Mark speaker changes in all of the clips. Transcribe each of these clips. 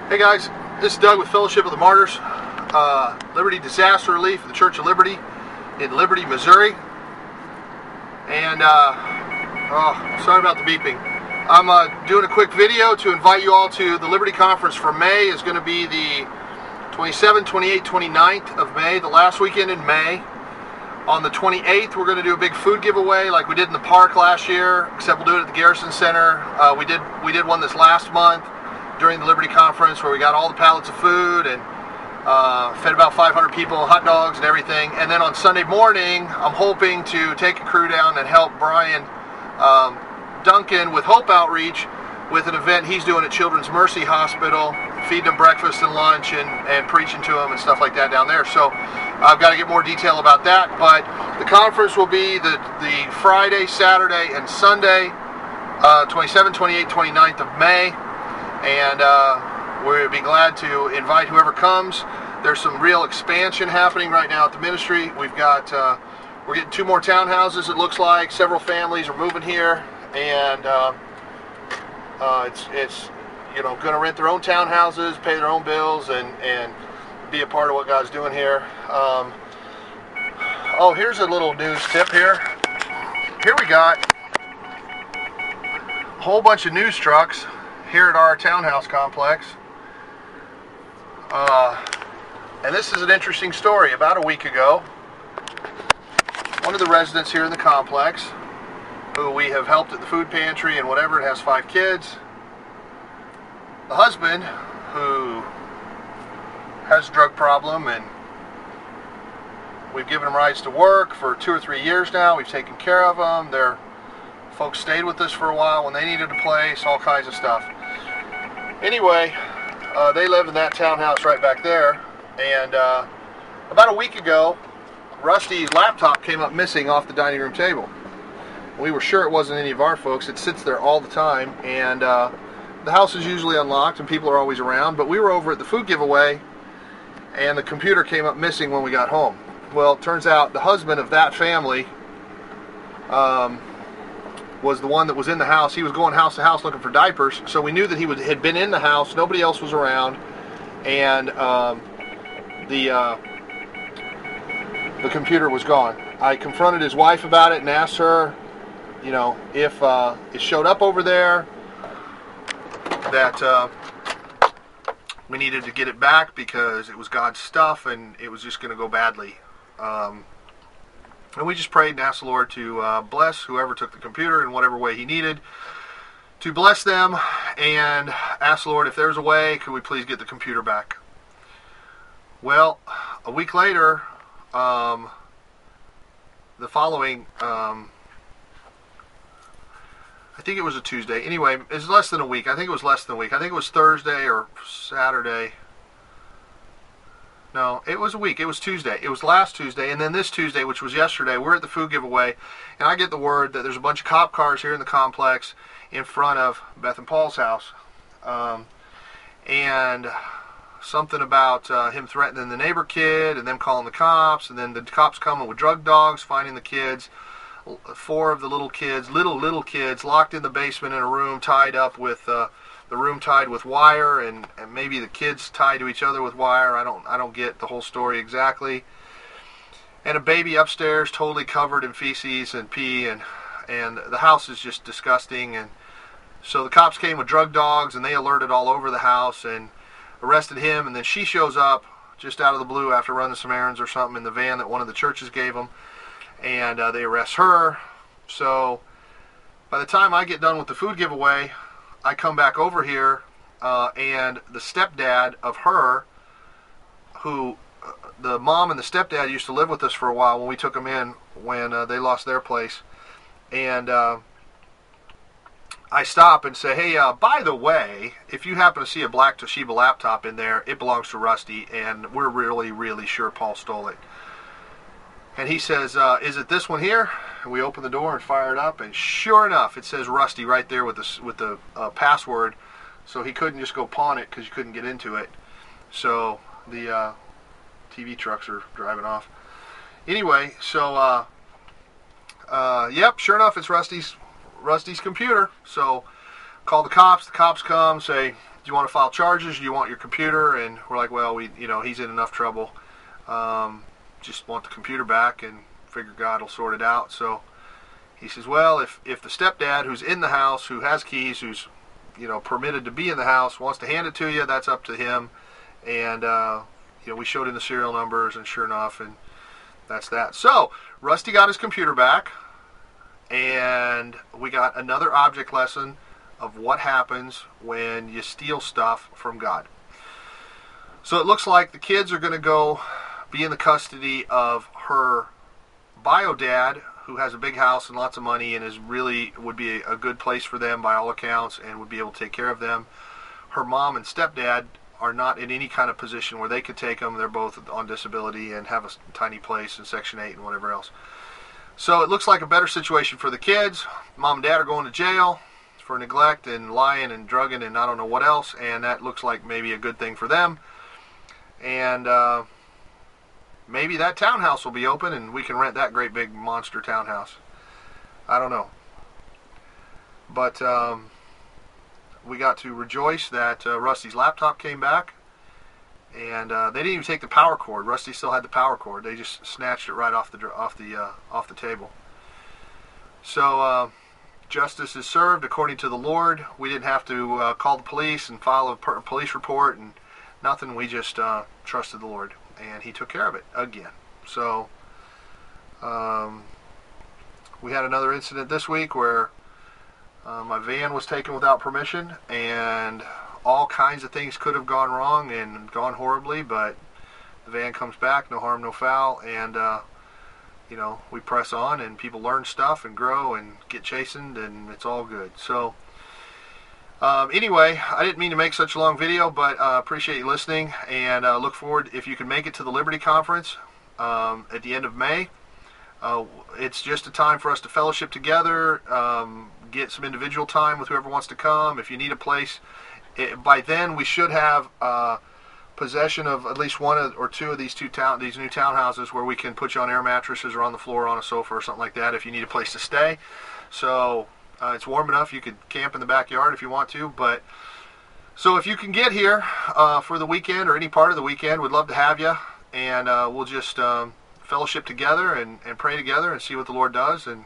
Speaker 1: Hey guys, this is Doug with Fellowship of the Martyrs, Liberty Disaster Relief, the Church of Liberty in Liberty, Missouri. And sorry about the beeping. I'm doing a quick video to invite you all to the Liberty Conference for May. It's going to be the 27th, 28th, 29th of May, the last weekend in May. On the 28th, we're going to do a big food giveaway like we did in the park last year, except we'll do it at the Garrison Center. We did one this last month during the Liberty Conference where we got all the pallets of food and fed about 500 people, hot dogs and everything. And then on Sunday morning, I'm hoping to take a crew down and help Brian Duncan with Hope Outreach with an event he's doing at Children's Mercy Hospital, feeding them breakfast and lunch and preaching to them and stuff like that down there. So I've got to get more detail about that. But the conference will be the Friday, Saturday, and Sunday, 27th, 28th, 29th of May. And we'll be glad to invite whoever comes. There's some real expansion happening right now at the ministry. We've got we're getting 2 more townhouses, it looks like. Several families are moving here, and it's you know, going to rent their own townhouses, pay their own bills, and be a part of what God's doing here. Oh, here's a little news tip here. Here we got a whole bunch of news trucks here at our townhouse complex. And this is an interesting story. About a week ago, one of the residents here in the complex, who we have helped at the food pantry and whatever, has 5 kids. The husband, who has a drug problem, and we've given him rides to work for 2 or 3 years now. We've taken care of them. Their folks stayed with us for a while when they needed a place, all kinds of stuff. Anyway, they live in that townhouse right back there, and about a week ago, Rusty's laptop came up missing off the dining room table. We were sure it wasn't any of our folks. It sits there all the time, and the house is usually unlocked and people are always around, but we were over at the food giveaway and the computer came up missing when we got home. Well, it turns out the husband of that family was the one that was in the house. He was going house to house looking for diapers, so we knew that he had been in the house. Nobody else was around, and the computer was gone. I confronted his wife about it and asked her, you know, if it showed up over there, that we needed to get it back because it was God's stuff and it was just going to go badly. And we just prayed and asked the Lord to bless whoever took the computer in whatever way He needed to bless them, and asked the Lord if there's a way, could we please get the computer back. Well, a week later, the following, I think it was a Tuesday. Anyway, it's less than a week. I think it was less than a week. I think it was Thursday or Saturday. No, it was a week. It was Tuesday. It was last Tuesday, and then this Tuesday, which was yesterday, we're at the food giveaway, and I get the word that there's a bunch of cop cars here in the complex in front of Beth and Paul's house. And something about him threatening the neighbor kid, and them calling the cops, and then the cops coming with drug dogs, finding the kids. 4 of the little kids, little kids, locked in the basement in a room, tied up with the room tied with wire, and maybe the kids tied to each other with wire. I don't get the whole story exactly. And a baby upstairs totally covered in feces and pee, and the house is just disgusting. And so the cops came with drug dogs, and they alerted all over the house and arrested him. And then she shows up just out of the blue after running some errands or something in the van that one of the churches gave them, and they arrest her. So by the time I get done with the food giveaway, I come back over here, and the stepdad of her, who the mom and the stepdad used to live with us for a while when we took them in when they lost their place, and I stop and say, hey, by the way, if you happen to see a black Toshiba laptop in there, it belongs to Rusty, and we're really, really sure Paul stole it. And he says, is it this one here? And we open the door and fire it up, and sure enough, it says Rusty right there with the password. So he couldn't just go pawn it because you couldn't get into it. So the TV trucks are driving off. Anyway, so yep, sure enough, it's Rusty's computer. So call the cops come, say, you want to file charges? Do you want your computer? And we're like, well, he's in enough trouble. Just want the computer back, and figure God will sort it out. So he says, well, if the stepdad who's in the house, who has keys, who's permitted to be in the house, wants to hand it to you, that's up to him. And we showed him the serial numbers, and sure enough, and that's that. So Rusty got his computer back, and we got another object lesson of what happens when you steal stuff from God. So it looks like the kids are going to go be in the custody of her bio dad, who has a big house and lots of money, and would be a good place for them by all accounts, and would be able to take care of them. Her mom and stepdad are not in any kind of position where they could take them. They're both on disability and have a tiny place in Section 8 and whatever else. So it looks like a better situation for the kids. Mom and dad are going to jail for neglect and lying and drugging and I don't know what else, and that looks like maybe a good thing for them. And maybe that townhouse will be open and we can rent that great big monster townhouse. I don't know. But we got to rejoice that Rusty's laptop came back, and they didn't even take the power cord. Rusty still had the power cord. They just snatched it right off the table. So justice is served according to the Lord. We didn't have to call the police and file a police report and nothing. We just trusted the Lord, and He took care of it again. So we had another incident this week where my van was taken without permission, and all kinds of things could have gone wrong and gone horribly, but the van comes back, no harm, no foul, and we press on, and people learn stuff and grow and get chastened, and it's all good. So anyway, I didn't mean to make such a long video, but appreciate you listening, and look forward, if you can make it to the Liberty Conference at the end of May. It's just a time for us to fellowship together, get some individual time with whoever wants to come. If you need a place, by then we should have possession of at least one or two of these new townhouses where we can put you on air mattresses or on the floor on a sofa or something like that if you need a place to stay. So it's warm enough you could camp in the backyard if you want to. But so if you can get here for the weekend or any part of the weekend, we'd love to have you, and we'll just fellowship together and pray together and see what the Lord does, and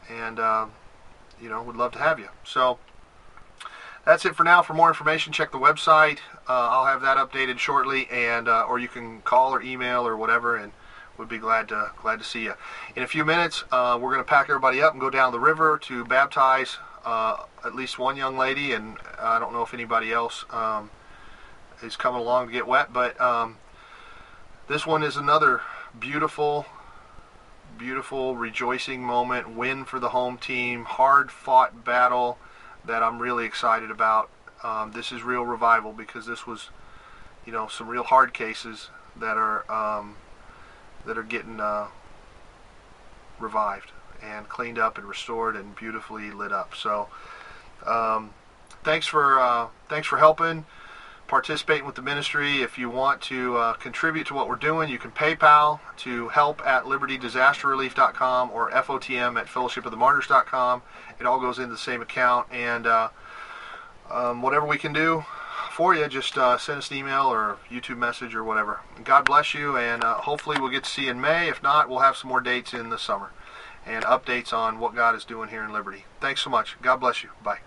Speaker 1: would love to have you. So that's it for now. For more information, check the website. I'll have that updated shortly, and or you can call or email or whatever, and we'd be glad to see you. In a few minutes, we're going to pack everybody up and go down the river to baptize at least one young lady, and I don't know if anybody else is coming along to get wet, but this one is another beautiful rejoicing moment, win for the home team, hard fought battle that I'm really excited about. This is real revival, because this was some real hard cases that are getting revived and cleaned up and restored and beautifully lit up. So thanks for helping, participating with the ministry. If you want to contribute to what we're doing, you can PayPal to help@libertydisasterrelief.com or FOTM@fellowshipofthemartyrs.com. It all goes into the same account, and whatever we can do for you, just send us an email or YouTube message or whatever. God bless you, and hopefully we'll get to see you in May. If not, we'll have some more dates in the summer and updates on what God is doing here in Liberty. Thanks so much. God bless you. Bye.